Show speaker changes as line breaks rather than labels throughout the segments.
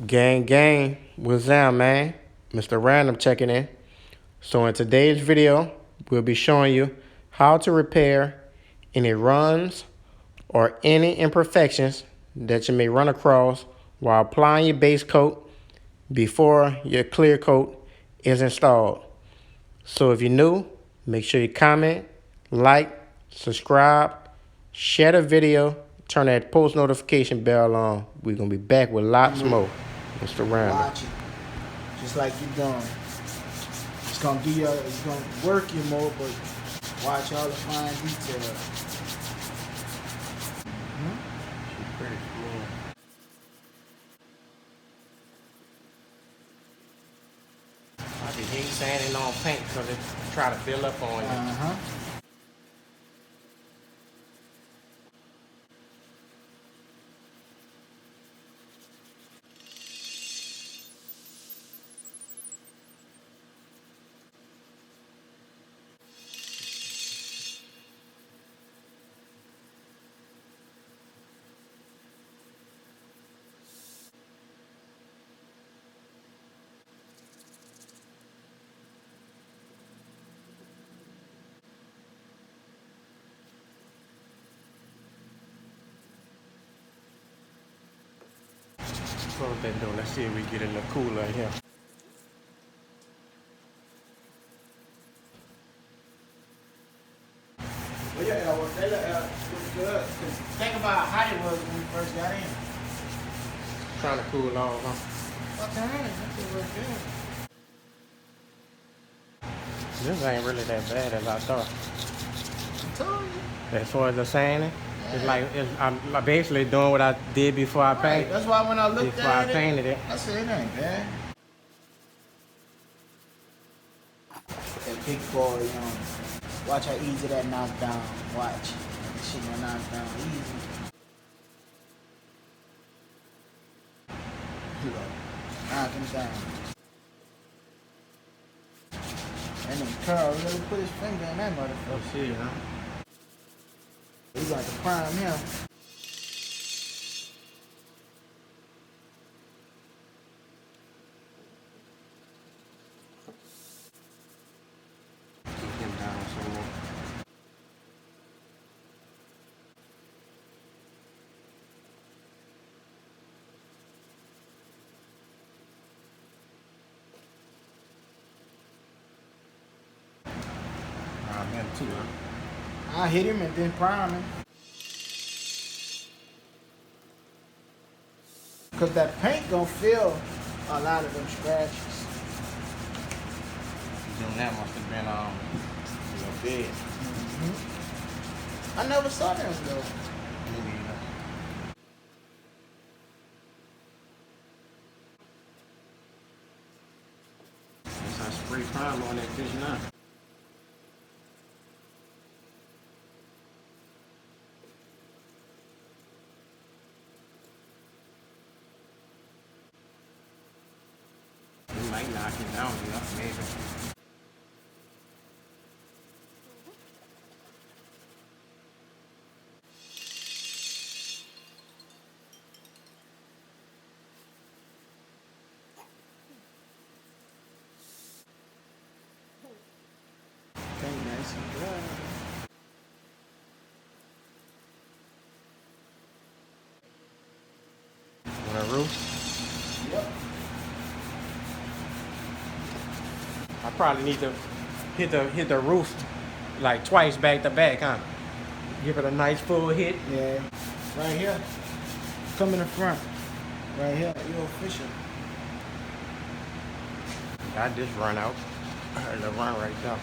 Gang, what's down, man? Mr. Random checking in. So in today's video, we'll be showing you how to repair any runs or any imperfections that you may run across while applying your base coat before your clear coat is installed. So if you're new, make sure you comment, like, subscribe, share the video, turn that post notification bell on. We're going to be back with lots more. Mr. Random.
Watch it. Just like you done. It's gonna give you, it's gonna work you more, but watch all the fine details.
She's pretty cool. I be hate sanding on paint because it try to build up on you. Close that door. Let's see if we get a little cooler in here.
Well, yeah, well, they was good. Think about how it was when we first got in.
Trying to cool off, huh?
What the hell? That was good.
This ain't really that bad as I thought.
I told you.
As far as the sanding, it's like I'm basically doing what I did before I painted.
That's why when I looked
Before
at
I painted it.
I said it ain't bad. That big boy, watch how easy that knock down. Watch. That shit gonna knock down easy. Look, knock him down. And then Carl really put his finger in that motherfucker.
Oh shit, huh?
We got to prime him.
Keep him down some more. Him too, huh?
I hit him and then prime him. Cause that paint gonna fill a lot of them scratches.
Doing that must have been your bed.
I never saw them though.
Me neither. Guess I spray prime on that fish now. It might knock it down enough, maybe.
Okay, nice and dry.
On the roof?
Yep.
I probably need to hit the roof like twice back to back, huh? Give it a nice full hit.
Yeah. Right here. Come in the front. Right here. You're official.
Got this run out. The run right there.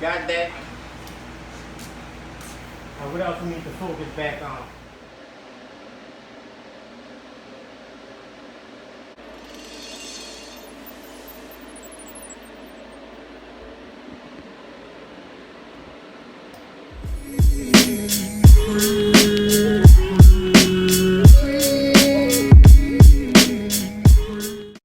got that. What else we need to focus back on?